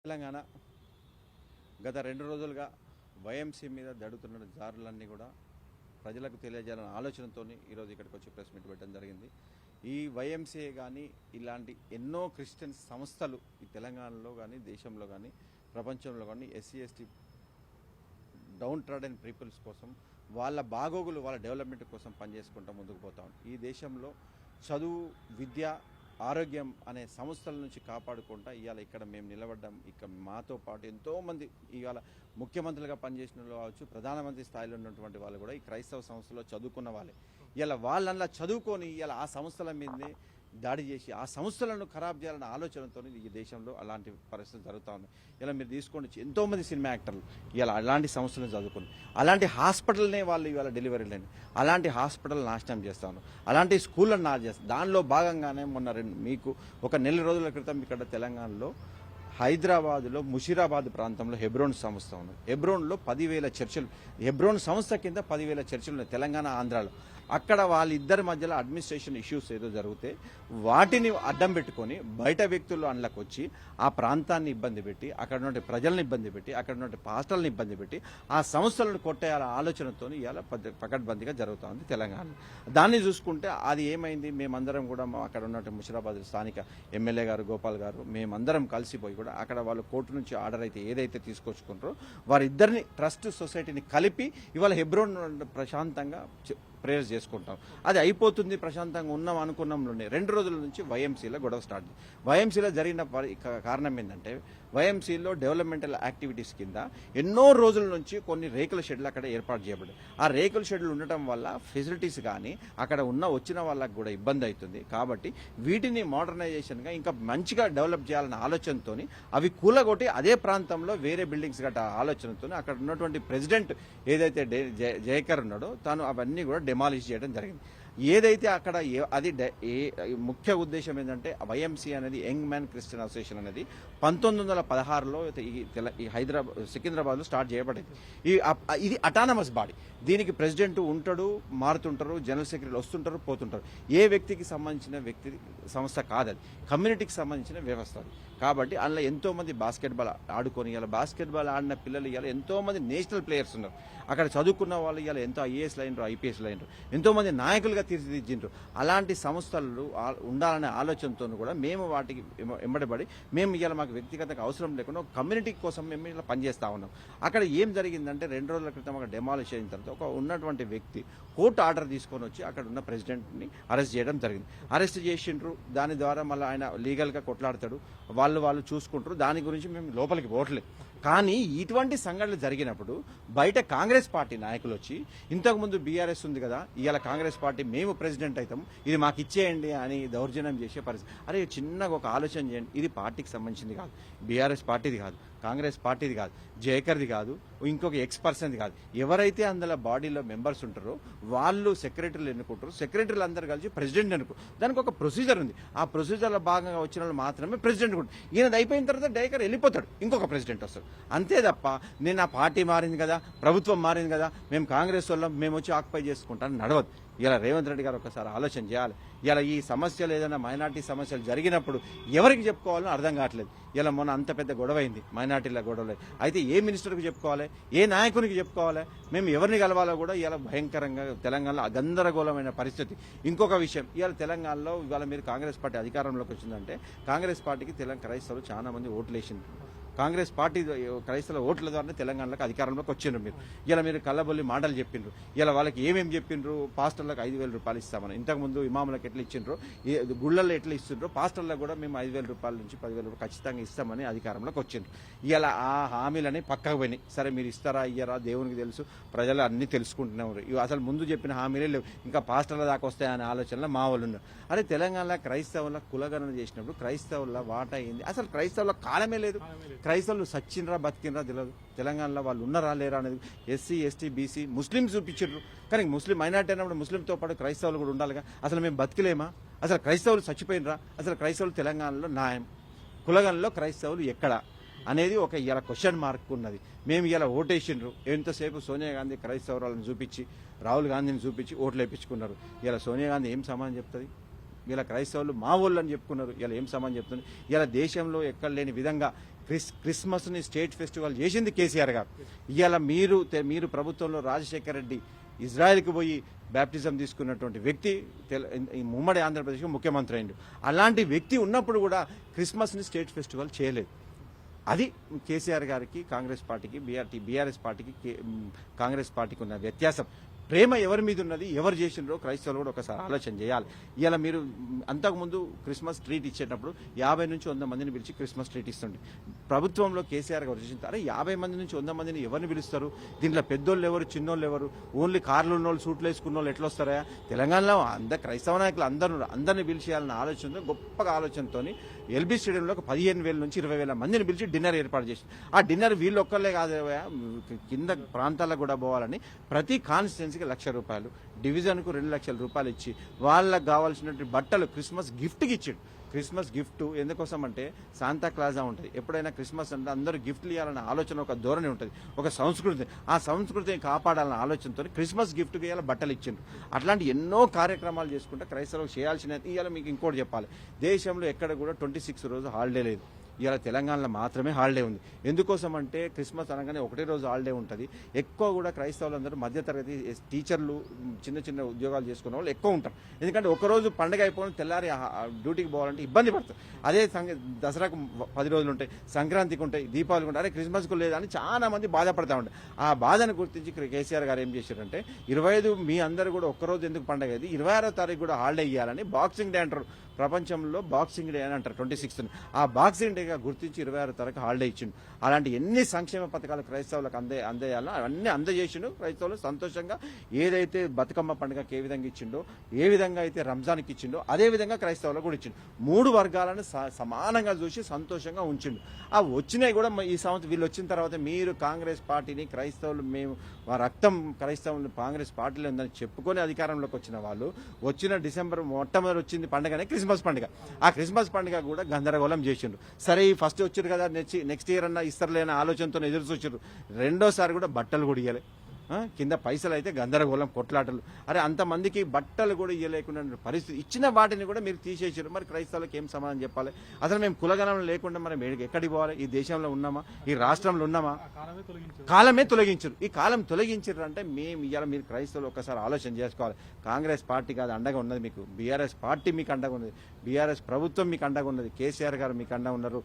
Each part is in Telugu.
తెలంగాణ గత 2 రోజులుగా వైఎంసీ మీద జరుగుతున్న దారులన్నీ కూడా ప్రజలకు తెలియజేయాలనే ఆలోచనతో ఈరోజు ఇక్కడికి వచ్చి ప్రెస్ మీట్ పెట్టడం జరిగింది. ఈ వైఎంసీఏ కానీ ఇలాంటి ఎన్నో క్రిస్టియన్ సంస్థలు ఈ తెలంగాణలో కానీ దేశంలో కానీ ప్రపంచంలో కానీ SC ST downtrodden peoples కోసం వాళ్ళ బాగోగులు వాళ్ళ డెవలప్మెంట్ కోసం పనిచేసుకుంటూ ముందుకు పోతాం. ఈ దేశంలో చదువు విద్య ఆరోగ్యం అనే సంస్థల నుంచి కాపాడుకుంటా ఇవాళ ఇక్కడ మేము నిలబడ్డాం. ఇక్కడ మాతో పాటు ఎంతోమంది ఇవాళ ముఖ్యమంత్రులుగా పనిచేసిన వాళ్ళు కావచ్చు, ప్రధానమంత్రి స్థాయిలో ఉన్నటువంటి వాళ్ళు కూడా ఈ క్రైస్తవ సంస్థలో చదువుకున్న వాళ్ళే. ఇలా వాళ్ళలా చదువుకొని ఇలా ఆ సంస్థల మీదనే దాడి చేసి ఆ సంస్థలను ఖరాబ్ చేయాలన్న ఆలోచనతో ఈ దేశంలో అలాంటి పరిస్థితులు జరుగుతూ ఉన్నాయి. ఇలా మీరు తీసుకోండి, ఎంతోమంది సినిమా యాక్టర్లు ఇలా అలాంటి సంస్థలను చదువుకుని అలాంటి హాస్పిటల్నే వాళ్ళు ఇవాళ డెలివరీ లేని అలాంటి హాస్పిటల్ నాశనం చేస్తాను, అలాంటి స్కూళ్ళను నాశనం చేస్తాను. దానిలో భాగంగానే మొన్న మీకు ఒక నెల రోజుల క్రితం ఇక్కడ తెలంగాణలో హైదరాబాద్లో ముషీరాబాద్ ప్రాంతంలో హెబ్రోన్ సంస్థ ఉంది. హెబ్రోన్లో 10,000 చర్చిలు, హెబ్రోన్ సంస్థ కింద 10,000 చర్చిలు ఉన్నాయి తెలంగాణ ఆంధ్రాలో. అక్కడ వాళ్ళిద్దరి మధ్యలో అడ్మినిస్ట్రేషన్ ఇష్యూస్ ఏదో జరిగితే వాటిని అడ్డం పెట్టుకొని బయట వ్యక్తులు అందులోకి వచ్చి ఆ ప్రాంతాన్ని ఇబ్బంది పెట్టి అక్కడ నుండి ప్రజలను ఇబ్బంది పెట్టి అక్కడ నుండి పాస్టర్లను ఇబ్బంది పెట్టి ఆ సంస్థలను కొట్టేయాల ఆలోచనతో ఇవాళ పకడ్బందీగా జరుగుతూ ఉంది తెలంగాణ. దాన్ని చూసుకుంటే అది ఏమైంది, మేమందరం కూడా అక్కడ ఉన్నట్టు ముషీరాబాద్ స్థానిక ఎమ్మెల్యే గారు గోపాల్ గారు మేమందరం కలిసిపోయి కూడా అక్కడ వాళ్ళు కోర్టు నుంచి ఆర్డర్ అయితే ఏదైతే తీసుకొచ్చుకుంటారో వారిద్దరిని ట్రస్ట్ సొసైటీని కలిపి ఇవాళ హెబ్రోన్ ప్రశాంతంగా ప్రేయర్స్ చేసుకుంటాం. అది అయిపోతుంది ప్రశాంతంగా ఉన్నాం అనుకున్నాంలోనే 2 రోజుల నుంచి వైఎంసీలో గొడవ స్టార్ట్ చేసింది. వైఎంసీలో జరిగిన కారణం ఏంటంటే వైఎంసీలో డెవలప్మెంటల్ యాక్టివిటీస్ కింద ఎన్నో రోజుల నుంచి కొన్ని రేకుల షెడ్లు అక్కడ ఏర్పాటు చేయబడ్డాయి. ఆ రేకుల షెడ్లు ఉండటం వల్ల ఫెసిలిటీస్ కానీ అక్కడ వచ్చిన వాళ్ళకి కూడా ఇబ్బంది అవుతుంది. కాబట్టి వీటిని మోడర్నైజేషన్గా ఇంకా మంచిగా డెవలప్ చేయాలన్న ఆలోచనతో అవి కూలగొట్టి అదే ప్రాంతంలో వేరే బిల్డింగ్స్ గట్ట ఆలోచనతో అక్కడ ఉన్నటువంటి ప్రెసిడెంట్ ఏదైతే జయకర్ ఉన్నాడో తాను అవన్నీ కూడా డెమాలిష్ చేయడం జరిగింది. ఏదైతే అక్కడ అది ముఖ్య ఉద్దేశం ఏంటంటే వైఎంసీ అనేది యంగ్ మ్యాన్ క్రిస్టియన్ అసోసియేషన్ అనేది 1916లో ఈ సికింద్రాబాద్లో స్టార్ట్ చేయబడింది. ఇది అటానమస్ బాడీ. దీనికి ప్రెసిడెంట్ ఉంటాడు, మారుతుంటారు, జనరల్ సెక్రటరీ వస్తుంటారు, పోతుంటారు. ఏ వ్యక్తికి సంబంధించిన సంస్థ కాదు, అది కమ్యూనిటీకి సంబంధించిన వ్యవస్థ అది. కాబట్టి అందులో ఎంతోమంది బాస్కెట్బాల్ ఆడుకొని ఇలా బాస్కెట్బాల్ ఆడిన పిల్లలు ఇవాళ ఎంతోమంది నేషనల్ ప్లేయర్స్ ఉన్నారు. అక్కడ చదువుకున్న వాళ్ళు ఇవాళ ఎంతో ఐఏఎస్లు అయినరు, ఐపీఎస్లు అయినరు, ఎంతోమంది నాయకులుగా తీర్చిదిద్దిండ్రు. అలాంటి సంస్థలు ఉండాలనే ఆలోచనతో కూడా మేము వాటికి వెంబడబడి మేము ఇవాళ మాకు వ్యక్తిగతంగా అవసరం లేకుండా కమ్యూనిటీ కోసం మేము ఇలా పనిచేస్తూ ఉన్నాం. అక్కడ ఏం జరిగిందంటే 2 రోజుల క్రితం అక్కడ డెమాలిష్ అయిన తర్వాత ఒక ఉన్నటువంటి వ్యక్తి కోర్టు ఆర్డర్ తీసుకొని వచ్చి అక్కడ ఉన్న ప్రెసిడెంట్ని అరెస్ట్ చేయడం జరిగింది. అరెస్ట్ చేసిండ్రు. దాని ద్వారా మళ్ళీ ఆయన లీగల్గా కొట్లాడతాడు, వాళ్ళు చూసుకుంటారు. దాని గురించి మేము లోపలికి పోవట్లేదు. కానీ ఇటువంటి సంఘటనలు జరిగినప్పుడు బయట కాంగ్రెస్ పార్టీ నాయకులు వచ్చి ఇంతకుముందు బీఆర్ఎస్ ఉంది కదా, ఇవాళ కాంగ్రెస్ పార్టీ మేము ప్రెసిడెంట్ అవుతాం, ఇది మాకు ఇచ్చేయండి అని దౌర్జన్యం చేసే పరిస్థితి. అరే చిన్నగా ఒక ఆలోచన చేయండి, ఇది పార్టీకి సంబంధించింది కాదు, బీఆర్ఎస్ పార్టీది కాదు, కాంగ్రెస్ పార్టీది కాదు, జయకర్ది కాదు, ఇంకొక పర్సన్ది కాదు. ఎవరైతే అందులో బాడీలో మెంబర్స్ ఉంటారో వాళ్ళు సెక్రటరీలు ఎన్నుకుంటారు, సెక్రటరీలు అందరూ కలిసి ప్రెసిడెంట్ ఎన్నుకుంటారు. దానికి ఒక ప్రొసీజర్ ఉంది. ఆ ప్రొసీజర్లో భాగంగా వచ్చిన వాళ్ళు మాత్రమే ప్రెసిడెంట్ ఉంటారు. ఈయనది అయిపోయిన తర్వాత డైరెక్టర్ వెళ్ళిపోతాడు, ఇంకొక ప్రెసిడెంట్ వస్తాడు. అంతే తప్ప నేను ఆ పార్టీ మారింది కదా, ప్రభుత్వం మారింది కదా, మేము కాంగ్రెస్ వాళ్ళం, మేము వచ్చి ఆక్యుపై చేసుకుంటాను నడవదు. ఇలా రేవంత్ రెడ్డి గారు ఒకసారి ఆలోచన చేయాలి. ఇలా ఈ సమస్యలు ఏదైనా మైనార్టీ సమస్యలు జరిగినప్పుడు ఎవరికి చెప్పుకోవాలో అర్థం కావట్లేదు. ఇలా మొన్న అంత పెద్ద గొడవ అయింది, మైనార్టీల గొడవలు. అయితే ఏ మినిస్టర్కి చెప్పుకోవాలి, ఏ నాయకునికి చెప్పుకోవాలి, మేము ఎవరిని కలవాలో కూడా ఇలా భయంకరంగా తెలంగాణలో గందరగోళమైన పరిస్థితి. ఇంకొక విషయం, ఇవాళ తెలంగాణలో ఇవాళ మీరు కాంగ్రెస్ పార్టీ అధికారంలోకి వచ్చిందంటే కాంగ్రెస్ పార్టీకి తెలంగాణ క్రైస్తవులు చాలా మంది ఓట్లు వేసిండ్రు. కాంగ్రెస్ పార్టీ క్రైస్తవ ఓట్ల ద్వారానే తెలంగాణలోకి అధికారంలోకి వచ్చిండ్రు. ఇలా మీరు కళ్ళబొల్లి మాటలు చెప్పిండ్రు. ఇలా వాళ్ళకి ఏమేమి చెప్పిండ్రు, పాస్టర్లకు 5,000 రూపాయలు ఇస్తామని. ఇంతకుముందు ఇమాములకు ఎట్లా ఇచ్చిండ్రు, గుళ్ళల్లో ఎట్లా ఇస్తుండ్రో పాస్టర్లకు కూడా మేము 5,000 రూపాయల నుంచి 10,000 రూపాయలు ఖచ్చితంగా ఇస్తామని అధికారంలోకి వచ్చిండ్రు. ఇలా ఆ హామీలని పక్కకు పోయినాయి. సరే మీరు ఇస్తారా ఇయ్యరా దేవునికి తెలుసు, ప్రజలు అన్ని తెలుసుకుంటున్నారు. అసలు ముందు చెప్పిన హామీలే లేవు, ఇంకా పాస్టర్ల దాకా వస్తాయనే ఆలోచనలో మా వాళ్ళు ఉన్నారు. అరే తెలంగాణలో క్రైస్తవుల కులగణన చేసినప్పుడు క్రైస్తవుల వాటా అయింది, అసలు క్రైస్తవుల కాలమే లేదు. క్రైస్తవులు సచ్చినరా బతికినరా తెలియదు. తెలంగాణలో వాళ్ళు ఉన్నారా లేరా అనేది ఎస్సీ ఎస్టీ బీసీ ముస్లింస్ చూపించారు. కానీ ముస్లిం మైనార్టీ అయినప్పుడు ముస్లింతో పాటు క్రైస్తవులు కూడా ఉండాలిగా. అసలు మేము బతికలేమా, అసలు క్రైస్తవులు చచ్చిపోయినరా, అసలు క్రైస్తవులు తెలంగాణలో న్యాయం, కులగణలో క్రైస్తవులు ఎక్కడ అనేది ఒక ఇలా క్వశ్చన్ మార్క్ ఉన్నది. మేము ఇలా ఓటేసిండ్రు. ఎంతసేపు సోనియా గాంధీ క్రైస్తవురాలను చూపించి రాహుల్ గాంధీని చూపించి ఓట్లు వేయించుకున్నారు. ఇలా సోనియా గాంధీ ఏం సమాధానం చెప్తుంది? ఇలా క్రైస్తవులు మా వాళ్ళు అని చెప్పుకున్నారు. ఇలా ఏం సమాధానం చెప్తుంది? ఇలా దేశంలో ఎక్కడ లేని విధంగా క్రిస్మస్ని స్టేట్ ఫెస్టివల్ చేసింది కేసీఆర్ గారు. ఇవాళ మీరు ప్రభుత్వంలో రాజశేఖర రెడ్డి ఇజ్రాయెల్కి పోయి బ్యాప్టిజం తీసుకున్నటువంటి వ్యక్తి ఈ ఉమ్మడి ఆంధ్రప్రదేశ్కి ముఖ్యమంత్రి అయిండు. అలాంటి వ్యక్తి ఉన్నప్పుడు కూడా క్రిస్మస్ని స్టేట్ ఫెస్టివల్ చేయలేదు. అది కేసీఆర్ గారికి, కాంగ్రెస్ పార్టీకి, బీఆర్ఎస్ పార్టీకి, కాంగ్రెస్ పార్టీకి ఉన్న వ్యత్యాసం. ప్రేమ ఎవరి మీద ఉన్నది, ఎవరు చేసినారో క్రైస్తవులు కూడా ఒకసారి ఆలోచన చేయాలి. ఇలా మీరు అంతకుముందు క్రిస్మస్ ట్రీట్ ఇచ్చేటప్పుడు 50 నుంచి 100 మందిని పిలిచి క్రిస్మస్ ట్రీట్ ఇస్తుండే. ప్రభుత్వంలో కేసీఆర్ గారు చేసింటారు 50 మంది నుంచి 100 మందిని ఎవరిని పిలుస్తారు? దీంట్లో పెద్దోళ్ళు ఎవరు, చిన్నోళ్ళు ఎవరు? ఓన్లీ కార్లు ఉన్నోళ్ళు, సూట్లు వేసుకున్న వాళ్ళు ఎట్లా వస్తారా? తెలంగాణలో క్రైస్తవ నాయకులు అందరిని పిలిచేయాలన్న ఆలోచనతో, గొప్పగా ఆలోచనతో ఎల్బీ స్టేడియంలో 15,000 నుంచి 20,000 మందిని పిలిచి డిన్నర్ ఏర్పాటు చేసింది. ఆ డిన్నర్ వీళ్ళు ఒక్కళ్ళే కాదు, కింద ప్రాంతాలకు కూడా పోవాలని ప్రతి కాన్స్టిట్యున్సీకి ₹1,00,000, డివిజన్కు ₹2,00,000 ఇచ్చి వాళ్ళకు కావాల్సినటువంటి బట్టలు క్రిస్మస్ గిఫ్ట్కి ఇచ్చాడు. క్రిస్మస్ గిఫ్ట్ ఎందుకోసం అంటే శాంతా క్లాజా ఉంటుంది. ఎప్పుడైనా క్రిస్మస్ అంటే అందరూ గిఫ్ట్లు ఇవ్వాలన్న ఆలోచన, ఒక ధోరణి ఉంటుంది, ఒక సంస్కృతి. ఆ సంస్కృతిని కాపాడాలన్న ఆలోచనతో క్రిస్మస్ గిఫ్ట్కి ఇవాళ బట్టలు ఇచ్చిండ్రు. అట్లాంటి ఎన్నో కార్యక్రమాలు చేసుకుంటే క్రైస్తవులకు చేయాల్సిన. ఇవాళ మీకు ఇంకోటి చెప్పాలి, దేశంలో ఎక్కడ కూడా 26 రోజు హాలిడే లేదు. ఇవాళ తెలంగాణలో మాత్రమే హాలిడే ఉంది. ఎందుకోసం అంటే క్రిస్మస్ అనగానే ఒకటే రోజు హాలిడే ఉంటుంది. ఎక్కువ కూడా క్రైస్తవులందరూ మధ్యతరగతి టీచర్లు, చిన్న చిన్న ఉద్యోగాలు చేసుకునే వాళ్ళు ఎక్కువ ఉంటారు. ఎందుకంటే ఒకరోజు పండుగ అయిపోయిన తెల్లారి డ్యూటీకి పోవాలంటే ఇబ్బంది పడుతుంది. అదే దసరాకు 10 రోజులు ఉంటాయి, సంక్రాంతికి ఉంటాయి, దీపావళికి ఉంటాయి, అరే క్రిస్మస్కు లేదని చాలా మంది బాధపడతా ఉంటారు. ఆ బాధను గుర్తించి కేసీఆర్ గారు ఏం చేశారంటే 25 మీ అందరూ కూడా ఒక్కరోజు ఎందుకు పండుగ అయింది, 26వ తారీఖు కూడా హాలిడే ఇవ్వాలని బాక్సింగ్ డే అంటారు. ప్రపంచంలో బాక్సింగ్ డే అని అంటారు 26th. ఆ బాక్సింగ్ డేగా గుర్తించి 26వ తారీఖు హాలిడే ఇచ్చిండు. అలాంటి ఎన్ని సంక్షేమ పథకాలు క్రైస్తవులకు అందేయాలో అవన్నీ అందజేసిండు. క్రైస్తవులు సంతోషంగా ఏదైతే బతుకమ్మ పండుగకి ఏ విధంగా ఇచ్చిండో, ఏ విధంగా అయితే రంజాన్కి ఇచ్చిండో, అదే విధంగా క్రైస్తవులకు కూడా ఇచ్చిండు. 3 వర్గాలను సమానంగా చూసి సంతోషంగా ఉంచిండు. ఆ వచ్చినాయి కూడా ఈ సంవత్సరం వీళ్ళు వచ్చిన తర్వాత మీరు కాంగ్రెస్ పార్టీని, క్రైస్తవులు మేము రక్తం క్రైస్తవులు కాంగ్రెస్ పార్టీలో ఉందని చెప్పుకొని అధికారంలోకి వచ్చిన వాళ్ళు వచ్చిన డిసెంబర్ మొట్టమొదటి వచ్చింది పండుగనే క్రిస్మస్ పండుగ. ఆ క్రిస్మస్ పండుగ కూడా గందరగోళం చేసిండ్రు. సరే ఈ ఫస్ట్ వచ్చారు కదా, నెక్స్ట్ ఇయర్ అన్న ఇస్తారులేని ఆలోచనతో ఎదురు చూసారు. రెండోసారి కూడా బట్టలు కూడా ఇవ్వలే. కింద పైసలు అయితే గందరగోళం, కొట్లాటలు. అరే అంతమందికి బట్టలు కూడా ఇవ్వలేకుండా పరిస్థితి. ఇచ్చిన వాటిని కూడా మీరు తీసేసారు. మరి క్రైస్తవులకు ఏం సమాధానం చెప్పాలి? అసలు మేము కులగణం లేకుండా మనం ఎక్కడికి పోవాలి? ఈ దేశంలో ఉన్నామా? ఈ రాష్ట్రంలో ఉన్నామా? కాలమే తొలగించరు. ఈ కాలం తొలగించారు అంటే మేము ఇవాళ మీరు క్రైస్తవులు ఒక్కసారి ఆలోచన చేసుకోవాలి. కాంగ్రెస్ పార్టీ కాదు అండగా ఉన్నది మీకు, బీఆర్ఎస్ పార్టీ మీకు అండగా ఉన్నది, బీఆర్ఎస్ ప్రభుత్వం మీకు అండగా ఉన్నది, కేసీఆర్ గారు మీకు అండగా ఉన్నారు.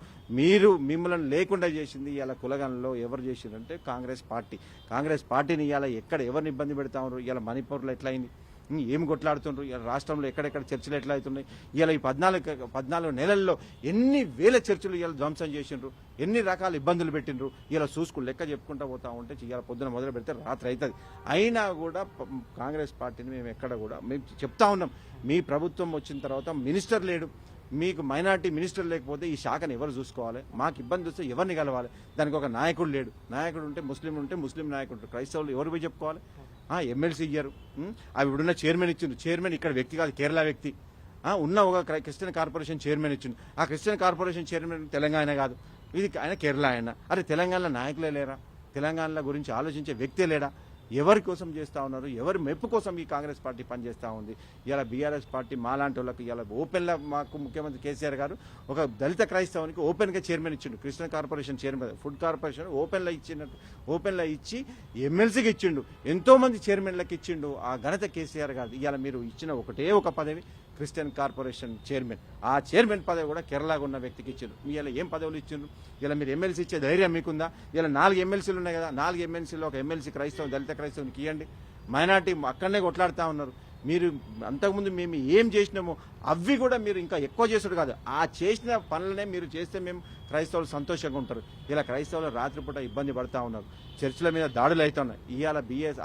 మిమ్మల్ని లేకుండా చేసింది ఇవాళ కులగణంలో ఎవరు చేసిందంటే కాంగ్రెస్ పార్టీ. కాంగ్రెస్ పార్టీని ఇవాళ ఎక్కడ ఎవరిని ఇబ్బంది పెడతా ఉన్నారు? ఇవాళ మణిపూర్లో ఎట్లా అయింది, ఏం కొట్లాడుతుండ్రు? ఇలా రాష్ట్రంలో ఎక్కడెక్కడ చర్చలు ఎట్లా అవుతున్నాయి? ఇలా ఈ 14 నెలల్లో ఎన్ని వేల చర్చలు ఇలా ధ్వంసం చేసిండ్రు, ఎన్ని రకాల ఇబ్బందులు పెట్టిండ్రు. ఇలా చూసుకుని లెక్క చెప్పుకుంటూ పోతా ఉంటే ఇలా పొద్దున మొదలు పెడితే రాత్రి అవుతుంది. అయినా కూడా కాంగ్రెస్ పార్టీని మేము ఎక్కడ కూడా మేము చెప్తా ఉన్నాం, మీ ప్రభుత్వం వచ్చిన తర్వాత మినిస్టర్ లేడు, మీకు మైనార్టీ మినిస్టర్ లేకపోతే ఈ శాఖను ఎవరు చూసుకోవాలి? మాకు ఇబ్బంది వస్తే ఎవరిని కలవాలి? దానికి ఒక నాయకుడు లేడు. నాయకుడు ఉంటే ముస్లిం నాయకుడు, క్రైస్తవులు ఎవరు పోయి చెప్పుకోవాలి? ఎమ్మెల్సీ ఇయ్యారు. అవి ఇప్పుడున్న చైర్మన్ ఇచ్చిండు. చైర్మన్ ఇక్కడ వ్యక్తి కాదు, కేరళ వ్యక్తి. ఉన్న ఒక క్రిస్టియన్ కార్పొరేషన్ చైర్మన్ ఇచ్చిండు. ఆ క్రిస్టియన్ కార్పొరేషన్ చైర్మన్ తెలంగాణ కాదు, ఇది ఆయన కేరళ. ఆయన అరే తెలంగాణలో నాయకులే లేరా? తెలంగాణ గురించి ఆలోచించే వ్యక్తే లేడా? ఎవరి కోసం చేస్తూ ఉన్నారు? ఎవరి మెప్పు కోసం ఈ కాంగ్రెస్ పార్టీ పనిచేస్తూ ఉంది? ఇలా బీఆర్ఎస్ పార్టీ మాలాంటి వాళ్ళకి ఇలా ఓపెన్గా మాకు ముఖ్యమంత్రి కేసీఆర్ గారు ఒక దళిత క్రైస్తవానికి ఓపెన్గా చైర్మన్ ఇచ్చిండు. Christian corporation chairman, food corporation ఓపెన్లో ఇచ్చి ఎమ్మెల్సీకి ఇచ్చిండు. ఎంతోమంది చైర్మన్లకు ఇచ్చిండు. ఆ ఘనత కేసీఆర్ గారు. ఇవాళ మీరు ఇచ్చిన ఒకటే ఒక పదవి క్రిస్టియన్ కార్పొరేషన్ చైర్మన్. ఆ చైర్మన్ పదవి కూడా కేరళగా ఉన్న వ్యక్తికి ఇచ్చిండు. ఇలా ఏం పదవులు ఇచ్చిండ్రు? ఇలా మీరు ఎమ్మెల్సీ ఇచ్చే ధైర్యం మీకుందా? ఇలా 4 ఎమ్మెల్సీలు ఉన్నాయి కదా, 4 ఎమ్మెల్సీలో ఒక ఎమ్మెల్సీ క్రైస్తవం, దళిత క్రైస్తవునికి ఇవ్వండి. మైనార్టీ అక్కడనే కొట్లాడుతూ ఉన్నారు. మీరు అంతకుముందు మేము ఏం చేసినామో అవి కూడా మీరు ఇంకా ఎక్కువ చేసుడు కాదు, ఆ చేసిన పనులనే మీరు చేస్తే మేము క్రైస్తవులు సంతోషంగా ఉంటారు. ఇలా క్రైస్తవులు రాత్రిపూట ఇబ్బంది పడుతూ ఉన్నారు, చర్చిల మీద దాడులు అవుతున్నాయి. ఇవాళ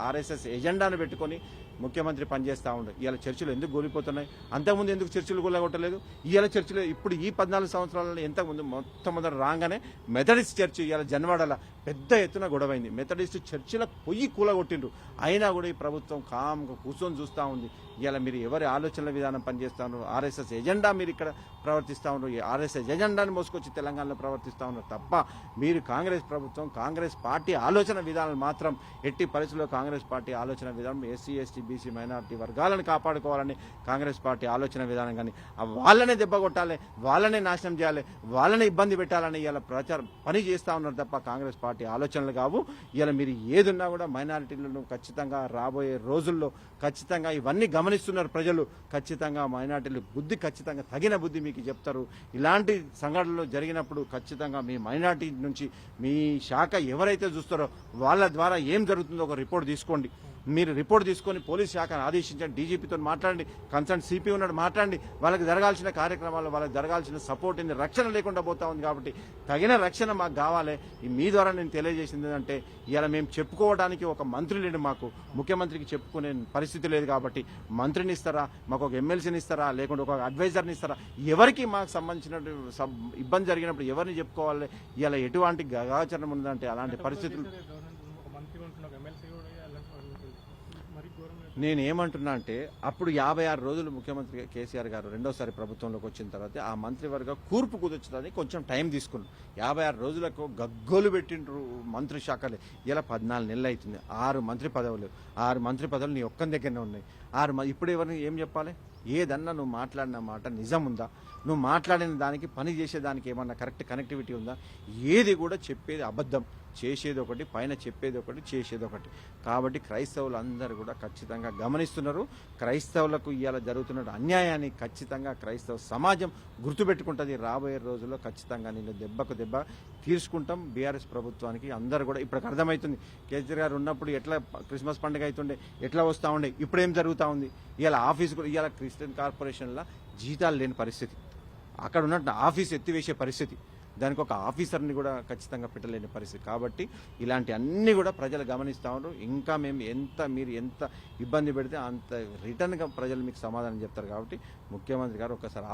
ఆర్ఎస్ఎస్ ఎజెండాను పెట్టుకొని ముఖ్యమంత్రి పనిచేస్తూ ఉండదు. ఇవాళ చర్చలు ఎందుకు కూలిపోతున్నాయి? అంతకుముందు ఎందుకు చర్చలు కూలగొట్టలేదు? ఇవాళ చర్చలు ఇప్పుడు ఈ 14 సంవత్సరాలలో ఎంతకుముందు మొట్టమొదటి రాగానే మెథడిస్ట్ చర్చి ఇవాళ జన్వాడల పెద్ద ఎత్తున గొడవైంది. మెథడిస్ట్ చర్చిలకు పొయ్యి కూలగొట్టిండ్రు. అయినా కూడా ఈ ప్రభుత్వం కామ్గా కూర్చొని చూస్తూ ఉంది. ఇలా మీరు ఎవరి ఆలోచనల విధానం పనిచేస్తూ ఉన్నారు, ఆర్ఎస్ఎస్ ఎజెండా మీరు ఇక్కడ ప్రవర్తిస్తూ ఉన్నారు, ఈ ఆర్ఎస్ఎస్ ఎజెండాని మోసుకొచ్చి తెలంగాణలో ప్రవర్తిస్తూ ఉన్నారు తప్ప మీరు కాంగ్రెస్ ప్రభుత్వం కాంగ్రెస్ పార్టీ ఆలోచన విధానాలు మాత్రం ఎట్టి పరిస్థితుల్లో కాంగ్రెస్ పార్టీ ఆలోచన విధానం ఎస్సీ ఎస్టీ బీసీ మైనారిటీ వర్గాలను కాపాడుకోవాలని కాంగ్రెస్ పార్టీ ఆలోచన విధానం కానీ వాళ్ళనే దెబ్బ కొట్టాలి, వాళ్ళనే నాశనం చేయాలి, వాళ్ళనే ఇబ్బంది పెట్టాలని ఇలా ప్రచారం పని చేస్తూ ఉన్నారు తప్ప కాంగ్రెస్ పార్టీ ఆలోచనలు కావు. ఇలా మీరు ఏదున్నా కూడా మైనారిటీలను ఖచ్చితంగా రాబోయే రోజుల్లో ఖచ్చితంగా ఇవన్నీ గమనిస్తున్నారు ప్రజలు, ఖచ్చితంగా మైనారిటీలు బుద్ధి ఖచ్చితంగా తగిన బుద్ధి మీకు చెప్తారు. ఇలాంటి సంఘటనలు జరిగినప్పుడు ఖచ్చితంగా మీ మైనారిటీ నుంచి మీ శాఖ ఎవరైతే చూస్తారో వాళ్ళ ద్వారా ఏం జరుగుతుందో ఒక రిపోర్ట్ తీసుకోండి. మీరు రిపోర్ట్ తీసుకొని పోలీస్ శాఖను ఆదేశించండి, డీజీపీతో మాట్లాడండి, కన్సర్న్ సిపి ఉన్నాడు మాట్లాడండి, వాళ్ళకి జరగాల్సిన కార్యక్రమాలు వాళ్ళకి జరగాల్సిన సపోర్ట్ ఇన్ని రక్షణ లేకుండా పోతా ఉంది కాబట్టి తగిన రక్షణ మాకు కావాలి. మీ ద్వారా నేను తెలియజేసింది ఏంటంటే ఇలా మేము చెప్పుకోవడానికి ఒక మంత్రి లేడు, మాకు ముఖ్యమంత్రికి చెప్పుకునే పరిస్థితి లేదు కాబట్టి మంత్రిని ఇస్తారా, మాకు ఒక ఎమ్మెల్సీని ఇస్తారా, లేకుంటే ఒక అడ్వైజర్ని ఇస్తారా, ఎవరికి మాకు సంబంధించిన ఇబ్బంది జరిగినప్పుడు ఎవరిని చెప్పుకోవాలి. ఇలా ఎటువంటి గగాచరణం ఉందంటే అలాంటి పరిస్థితులు నేనేమంటున్నా అంటే అప్పుడు 56 రోజులు ముఖ్యమంత్రి కేసీఆర్ గారు రెండోసారి ప్రభుత్వంలోకి వచ్చిన తర్వాత ఆ మంత్రివర్గ కూర్పు కుదర్చడానికి కొంచెం టైం తీసుకున్నారు. 56 రోజులకు గగ్గోలు పెట్టిండ్రు మంత్రి శాఖలే. ఇలా 14 నెలలు అవుతుంది, 6 మంత్రి పదవులు, 6 మంత్రి పదవులు నీ ఒక్కని దగ్గరనే ఉన్నాయి. ఇప్పుడు ఎవరిని ఏం చెప్పాలి? ఏదన్నా నువ్వు మాట్లాడిన మాట నిజం ఉందా, నువ్వు మాట్లాడిన దానికి పని చేసేదానికి ఏమన్నా కరెక్ట్ కనెక్టివిటీ ఉందా? ఏది కూడా చెప్పేది అబద్ధం, చేసేది ఒకటి, పైన చెప్పేది ఒకటి, చేసేది ఒకటి. కాబట్టి క్రైస్తవులు అందరూ కూడా ఖచ్చితంగా గమనిస్తున్నారు. క్రైస్తవులకు ఇవాళ జరుగుతున్న అన్యాయాన్ని ఖచ్చితంగా క్రైస్తవ సమాజం గుర్తుపెట్టుకుంటుంది. రాబోయే రోజుల్లో ఖచ్చితంగా నేను దెబ్బకు దెబ్బ తీర్చుకుంటాం. బీఆర్ఎస్ ప్రభుత్వానికి అందరూ కూడా ఇప్పటికి అర్థమవుతుంది. కేసీఆర్ గారు ఉన్నప్పుడు ఎట్లా క్రిస్మస్ పండుగ అవుతుండే, ఎట్లా వస్తూ ఉండే, ఇప్పుడు ఏం జరుగుతూ ఉంది. ఇవాళ ఆఫీస్ కూడా ఇవాళ క్రిస్టియన్ కార్పొరేషన్లో జీతాలు లేని పరిస్థితి, అక్కడ ఉన్న ఆఫీస్ ఎత్తివేసే పరిస్థితి, దానికి ఒక ఆఫీసర్ని కూడా ఖచ్చితంగా పెట్టలేని పరిస్థితి. కాబట్టి ఇలాంటి అన్నీ కూడా ప్రజలు గమనిస్తూ ఉన్నారు. ఇంకా మేము మీరు ఎంత ఇబ్బంది పెడితే అంత రిటర్న్గా ప్రజలు మీకు సమాధానం చెప్తారు. కాబట్టి ముఖ్యమంత్రి గారు ఒకసారి